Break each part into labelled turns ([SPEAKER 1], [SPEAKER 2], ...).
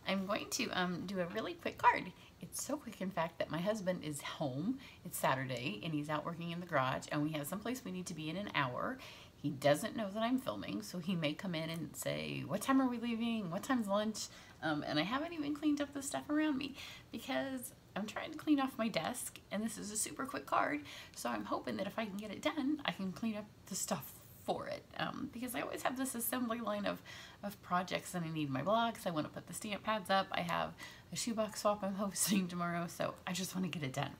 [SPEAKER 1] I'm going to do a really quick card. It's so quick, in fact, that my husband is home. It's Saturday, and he's out working in the garage, and we have someplace we need to be in an hour. He doesn't know that I'm filming, so he may come in and say, what time are we leaving? What time's lunch? And I haven't even cleaned up the stuff around me because I'm trying to clean off my desk, and this is a super quick card, so I'm hoping that if I can get it done, I can clean up the stuff for it, because I always have this assembly line of projects that I need my blocks. I want to put the stamp pads up. I have a shoebox swap I'm hosting tomorrow, so I just want to get it done.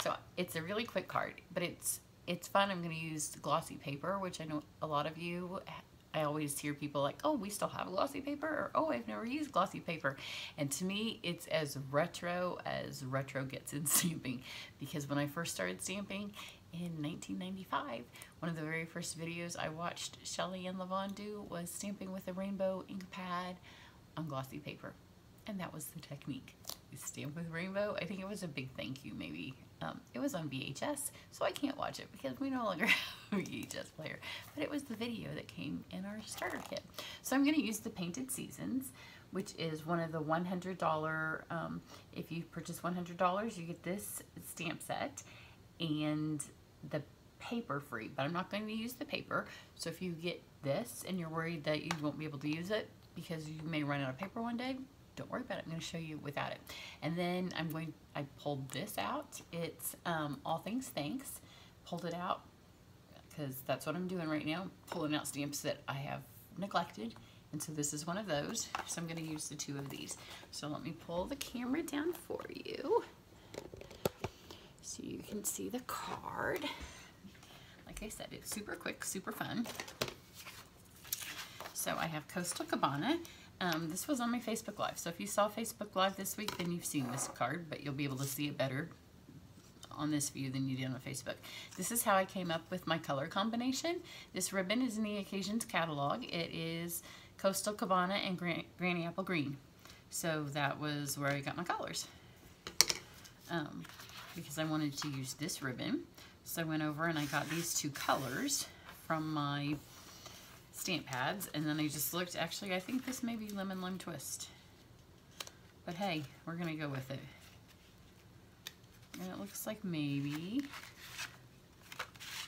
[SPEAKER 1] So it's a really quick card, but it's fun. I'm going to use glossy paper, which I know a lot of you, I always hear people like, oh, we still have glossy paper, or oh, I've never used glossy paper. And to me, it's as retro gets in stamping, because when I first started stamping in 1995, one of the very first videos I watched Shelley and Levon do was stamping with a rainbow ink pad on glossy paper. And that was the technique. You stamp with rainbow. I think it was a big thank you, maybe. It was on VHS, so I can't watch it because we no longer have a VHS player. But it was the video that came in our starter kit. So I'm going to use the Painted Seasons, which is one of the $100, if you purchase $100, you get this stamp set and the paper free, but I'm not going to use the paper. So if you get this and you're worried that you won't be able to use it because you may run out of paper one day, don't worry about it. I'm going to show you without it. And then I pulled this out. It's All Things Thanks. Pulled it out because that's what I'm doing right now, pulling out stamps that I have neglected. And so this is one of those. So I'm going to use the two of these. So let me pull the camera down for you so you can see the card. Like I said, it's super quick, super fun. So I have Coastal Cabana. This was on my Facebook Live. So if you saw Facebook Live this week, then you've seen this card, but you'll be able to see it better on this view than you did on Facebook. This is how I came up with my color combination. This ribbon is in the Occasions catalog. It is Coastal Cabana and Granny Apple Green. So that was where I got my colors. Because I wanted to use this ribbon. So I went over and I got these two colors from my stamp pads, and then I just looked. Actually, I think this may be Lemon Lime Twist, but hey, we're gonna go with it. And it looks like maybe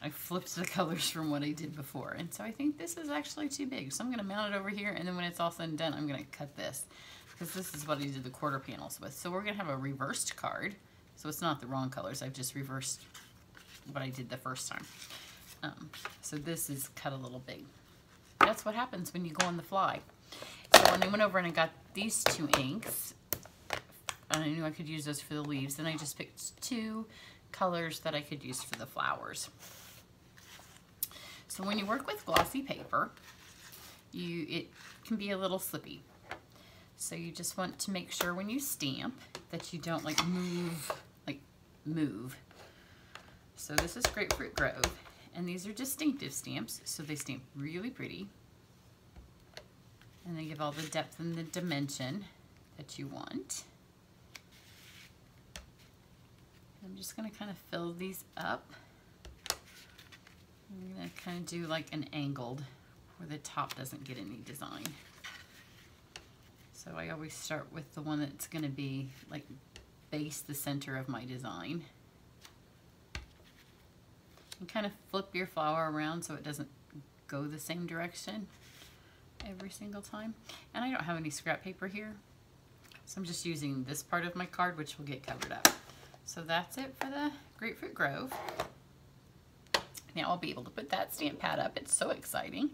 [SPEAKER 1] I flipped the colors from what I did before, and so I think this is actually too big, so I'm gonna mount it over here, and then when it's all said and done, I'm gonna cut this, because this is what I did the quarter panels with. So we're gonna have a reversed card, so it's not the wrong colors. I've just reversed what I did the first time. So this is cut a little big. That's what happens when you go on the fly. So when I went over and I got these two inks, and I knew I could use those for the leaves, then I just picked two colors that I could use for the flowers. So when you work with glossy paper, it can be a little slippy. So you just want to make sure when you stamp that you don't move. So this is Grapefruit Grove. And these are distinctive stamps, so they stamp really pretty. And they give all the depth and the dimension that you want. I'm just going to kind of fill these up. I'm going to kind of do like an angled where the top doesn't get any design. So I always start with the one that's going to be like base the center of my design. And kind of flip your flower around so it doesn't go the same direction every single time. And I don't have any scrap paper here, so I'm just using this part of my card, which will get covered up. So that's it for the Grapefruit Grove. Now I'll be able to put that stamp pad up. It's so exciting.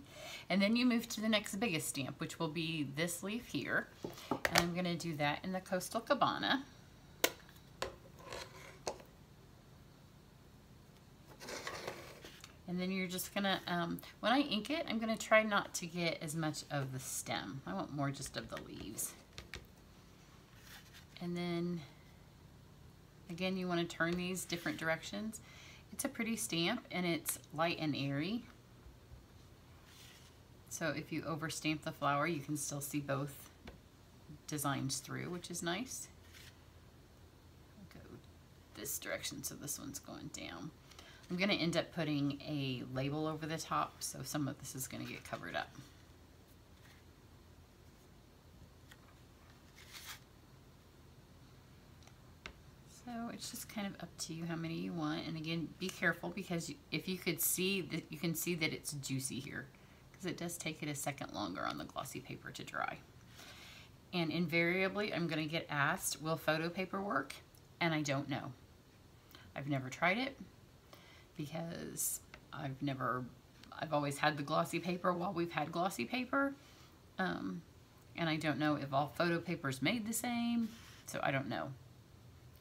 [SPEAKER 1] And then you move to the next biggest stamp, which will be this leaf here. And I'm going to do that in the Coastal Cabana. And then you're just gonna, when I ink it, I'm gonna try not to get as much of the stem. I want more just of the leaves. And then, again, you wanna turn these different directions. It's a pretty stamp and it's light and airy. So if you overstamp the flower, you can still see both designs through, which is nice. I'll go this direction, so this one's going down. I'm going to end up putting a label over the top, so some of this is going to get covered up. it's just kind of up to you how many you want. And again, be careful, because if you could see that, you can see that it's juicy here, because it does take it a second longer on the glossy paper to dry. And invariably, I'm going to get asked, will photo paper work? And I don't know. I've never tried it, because I've always had the glossy paper while we've had glossy paper. And I don't know if all photo paper is made the same, so I don't know.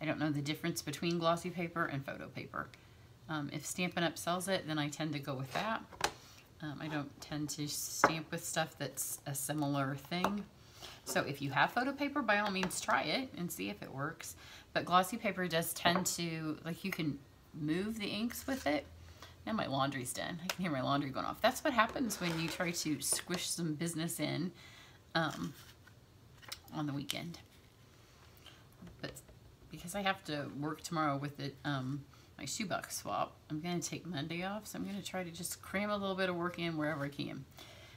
[SPEAKER 1] I don't know the difference between glossy paper and photo paper. If Stampin' Up! Sells it, then I tend to go with that. I don't tend to stamp with stuff that's a similar thing. So if you have photo paper, by all means try it and see if it works. But glossy paper does tend to, like, you can move the inks with it. Now my laundry's done. I can hear my laundry going off. That's what happens when you try to squish some business in on the weekend. But because I have to work tomorrow with it, my shoebox swap, I'm going to take Monday off, so I'm going to try to just cram a little bit of work in wherever I can.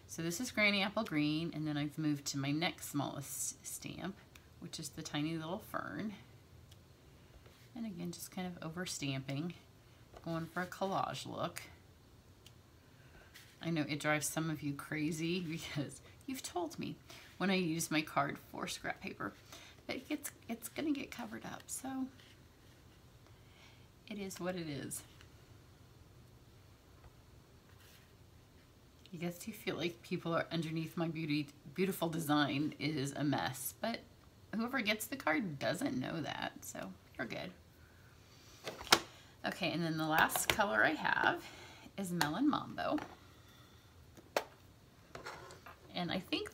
[SPEAKER 1] So this is Granny Apple Green, and then I've moved to my next smallest stamp, which is the tiny little fern. And again, just kind of over stamping, going for a collage look. I know it drives some of you crazy, because you've told me when I use my card for scrap paper, but it's gonna get covered up, so it is what it is. I guess you feel like people are underneath my beautiful design is a mess, but whoever gets the card doesn't know that, so you're good. Okay, and then the last color I have is Melon Mambo. And I think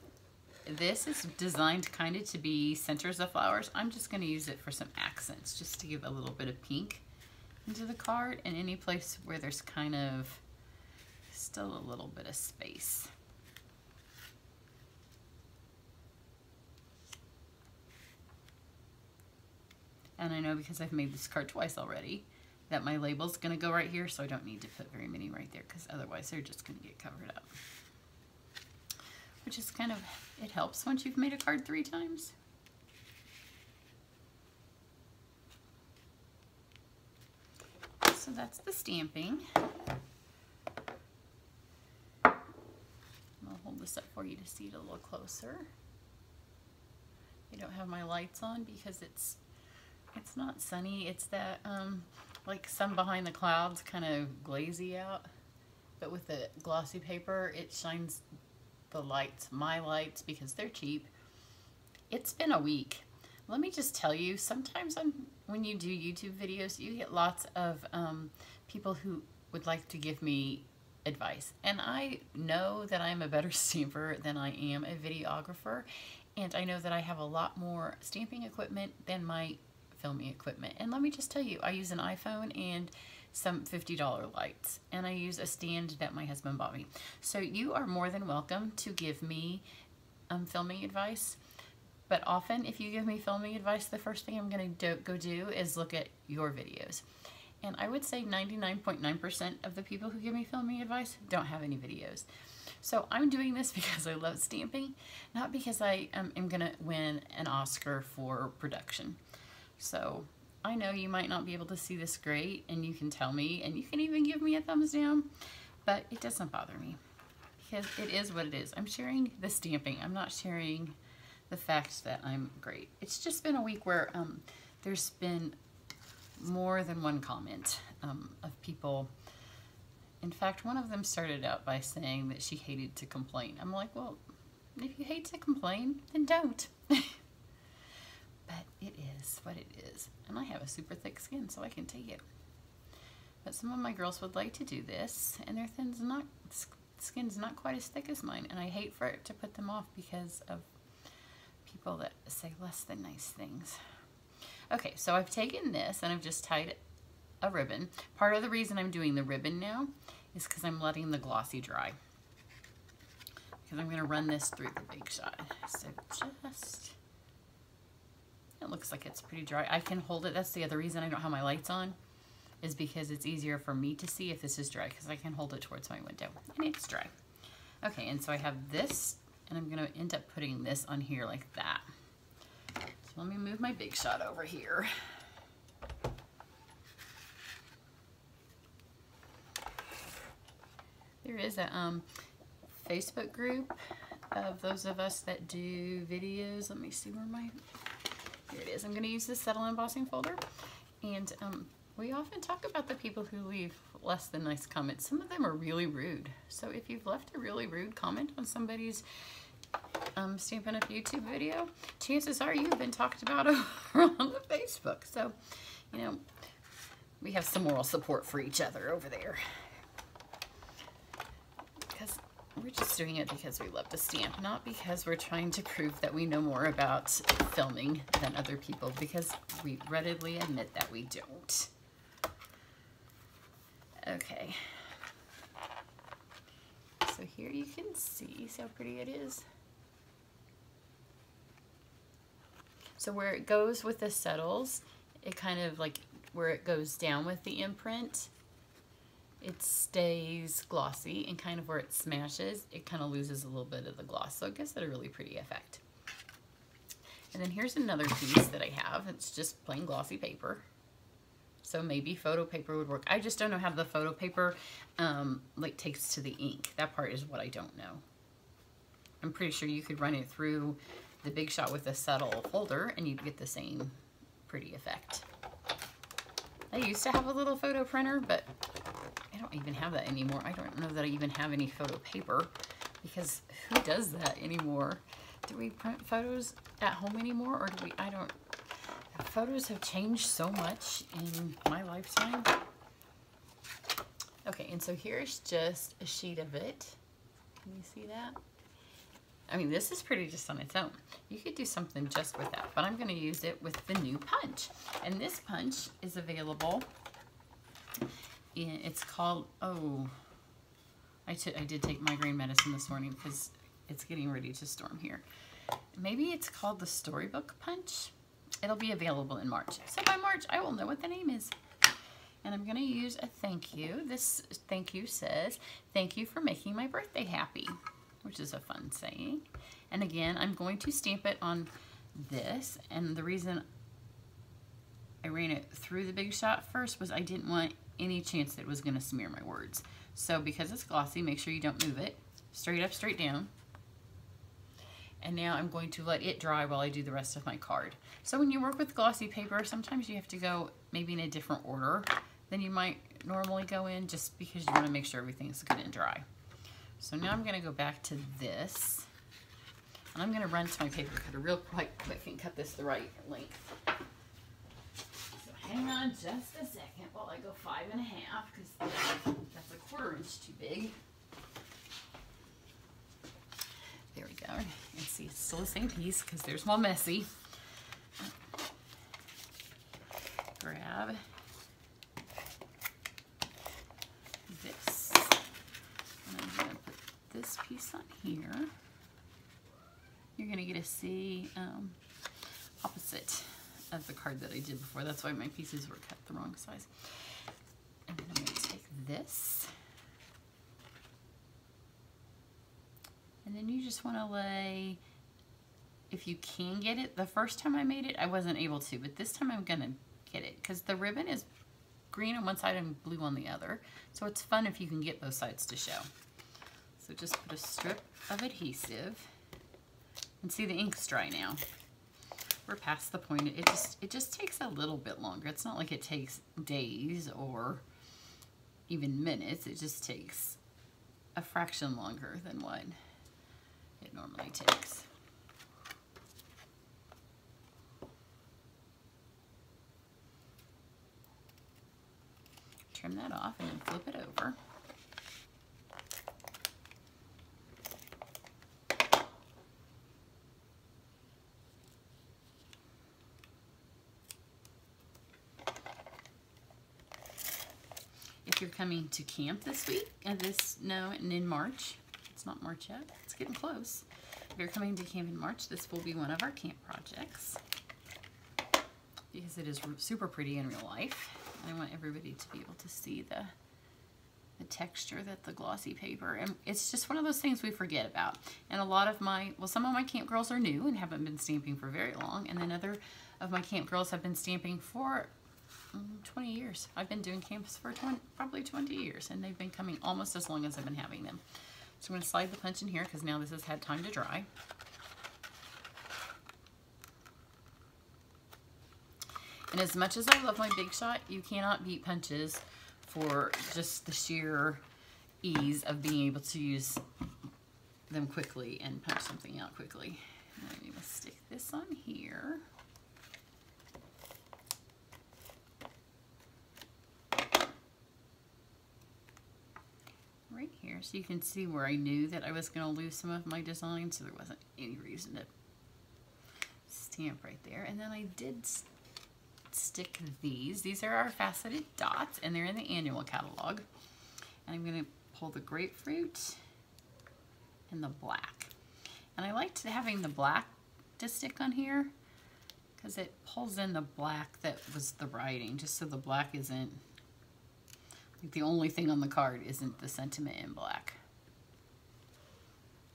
[SPEAKER 1] this is designed kind of to be centers of flowers. I'm just going to use it for some accents, just to give a little bit of pink into the card, and any place where there's kind of still a little bit of space. And I know, because I've made this card twice already, that my label's going to go right here, so I don't need to put very many right there, because otherwise they're just going to get covered up. Which is kind of, it helps once you've made a card 3 times. So that's the stamping. I'll hold this up for you to see it a little closer. I don't have my lights on because it's not sunny. It's that like sun behind the clouds, kind of glazy out. But with the glossy paper, it shines the lights, my lights, because they're cheap. It's been a week. Let me just tell you, sometimes when you do YouTube videos, you get lots of people who would like to give me advice. And I know that I'm a better stamper than I am a videographer. And I know that I have a lot more stamping equipment than my filming equipment. And let me just tell you, I use an iPhone and some $50 lights, and I use a stand that my husband bought me. So you are more than welcome to give me filming advice. But often, if you give me filming advice, the first thing I'm going to go do is look at your videos. And I would say 99.9% of the people who give me filming advice don't have any videos. So I'm doing this because I love stamping, not because I am going to win an Oscar for production. So I know you might not be able to see this great, and you can tell me, and you can even give me a thumbs down, but it doesn't bother me, because it is what it is. I'm sharing the stamping. I'm not sharing the fact that I'm great. It's just been a week where there's been more than one comment of people. In fact, one of them started out by saying that she hated to complain. I'm like, well, if you hate to complain, then don't. But it is what it is. And I have a super thick skin, so I can take it. But some of my girls would like to do this, and their skin's not quite as thick as mine. And I hate for it to put them off because of people that say less than nice things. Okay, so I've taken this and I've just tied a ribbon. Part of the reason I'm doing the ribbon now is because I'm letting the glossy dry. Because I'm going to run this through the Big Shot. So just... it looks like it's pretty dry. I can hold it. That's the other reason I don't have my lights on, is because it's easier for me to see if this is dry, because I can hold it towards my window. And it's dry. Okay, and so I have this, and I'm going to end up putting this on here like that. So let me move my Big Shot over here. There is a Facebook group of those of us that do videos. Let me see where here it is. I'm going to use this Settle Embossing folder, and we often talk about the people who leave less than nice comments. Some of them are really rude. So if you've left a really rude comment on somebody's Stampin' Up! YouTube video, chances are you've been talked about over on the Facebook. So, you know, we have some moral support for each other over there. Because we're just doing it because we love to stamp, not because we're trying to prove that we know more about filming than other people, because we readily admit that we don't. Okay. So here you can see how pretty it is. So where it goes with the settles, it kind of like where it goes down with the imprint, it stays glossy, and kind of where it smashes, it kind of loses a little bit of the gloss. So it gives it a really pretty effect. And then here's another piece that I have. It's just plain glossy paper. So maybe photo paper would work. I just don't know how the photo paper like takes to the ink. That part is what I don't know. I'm pretty sure you could run it through the Big Shot with a subtle folder and you'd get the same pretty effect. I used to have a little photo printer, but I don't even have that anymore. I don't know that I even have any photo paper, because who does that anymore? Do we print photos at home anymore, or do we? I don't. Photos have changed so much in my lifetime. Okay, and so here's just a sheet of it. Can you see that? I mean, this is pretty just on its own. You could do something just with that, but I'm going to use it with the new punch. And this punch is available. It's called, oh, I did take migraine medicine this morning because it's getting ready to storm here. Maybe it's called the Storybook Punch. It'll be available in March. So by March, I will know what the name is. And I'm going to use a thank you. This thank you says, "Thank you for making my birthday happy," which is a fun saying. And again, I'm going to stamp it on this. And the reason I ran it through the Big Shot first was I didn't want any chance that it was going to smear my words. So because it's glossy, make sure you don't move it. Straight up, straight down. And now I'm going to let it dry while I do the rest of my card. So when you work with glossy paper, sometimes you have to go maybe in a different order than you might normally go in, just because you want to make sure everything's good and dry. So now I'm going to go back to this, and I'm going to run to my paper cutter real quick and cut this the right length. So hang on just a second while I go 5.5, because that's a 1/4 inch too big. There we go. And see, it's still the same piece because there's one messy. Grab this. And I'm going to put this piece on here. You're going to get to see opposite of the card that I did before. That's why my pieces were cut the wrong size. And then I'm going to take this. And then you just want to lay, if you can get it. The first time I made it, I wasn't able to, but this time I'm going to get it because the ribbon is green on one side and blue on the other. So it's fun if you can get both sides to show. So just put a strip of adhesive, and see the ink's dry now. We're past the point. It just takes a little bit longer. It's not like it takes days or even minutes. It just takes a fraction longer than what it normally takes. Trim that off and then flip it over. If you're coming to camp this week, and in March, it's not March yet, it's getting close. If you're coming to camp in March, this will be one of our camp projects because it is super pretty in real life. And I want everybody to be able to see the texture that the glossy paper, and it's just one of those things we forget about. And a lot of some of my camp girls are new and haven't been stamping for very long, and then other of my camp girls have been stamping for 20 years. I've been doing camps for probably 20 years, and they've been coming almost as long as I've been having them. So I'm going to slide the punch in here because now this has had time to dry. And as much as I love my Big Shot, you cannot beat punches for just the sheer ease of being able to use them quickly and punch something out quickly. And I'm going to stick this on here. Right here, so you can see where I knew that I was going to lose some of my design, so there wasn't any reason to stamp right there. And then I did stick these. These are our faceted dots, and they're in the annual catalog. And I'm going to pull the grapefruit and the black. And I liked having the black to stick on here because it pulls in the black that was the writing, just so the black isn't, like, the only thing on the card isn't the sentiment in black.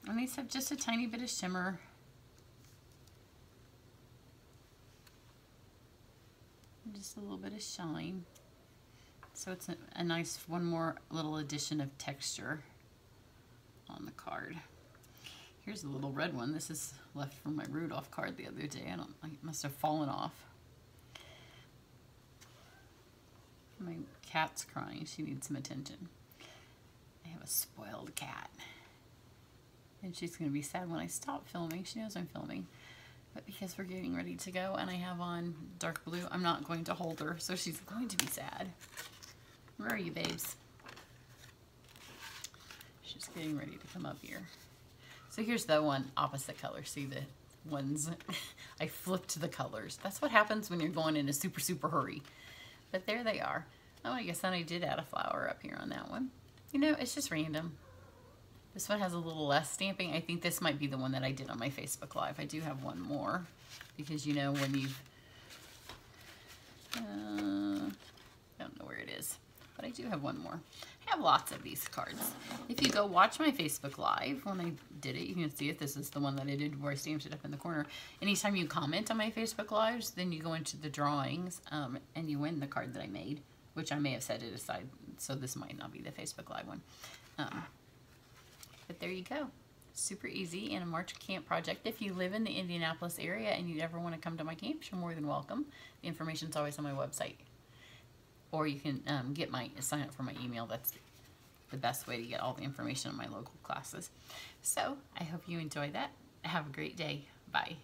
[SPEAKER 1] And these have just a tiny bit of shimmer. Just a little bit of shine. So it's a nice one more little addition of texture on the card. Here's a little red one. This is left from my Rudolph card the other day. It must have fallen off. My cat's crying. She needs some attention. I have a spoiled cat. And she's going to be sad when I stop filming. She knows I'm filming. But because we're getting ready to go and I have on dark blue, I'm not going to hold her. So she's going to be sad. Where are you, babes? She's getting ready to come up here. So here's the one opposite color. See the ones? I flipped the colors. That's what happens when you're going in a super, super hurry. But there they are. Oh, I guess then I did add a flower up here on that one. You know, it's just random. This one has a little less stamping. I think this might be the one that I did on my Facebook Live. I do have one more because, you know, when you've... I don't know where it is, but I do have one more. I have lots of these cards. If you go watch my Facebook Live, when I did it, you can see it. This is the one that I did where I stamped it up in the corner. Anytime you comment on my Facebook Lives, then you go into the drawings and you win the card that I made, which I may have set it aside, so this might not be the Facebook Live one. But there you go. Super easy and a March camp project. If you live in the Indianapolis area and you ever want to come to my camps, you're more than welcome. The information's always on my website. Or you can sign up for my email. That's the best way to get all the information on my local classes. So I hope you enjoy that. Have a great day. Bye.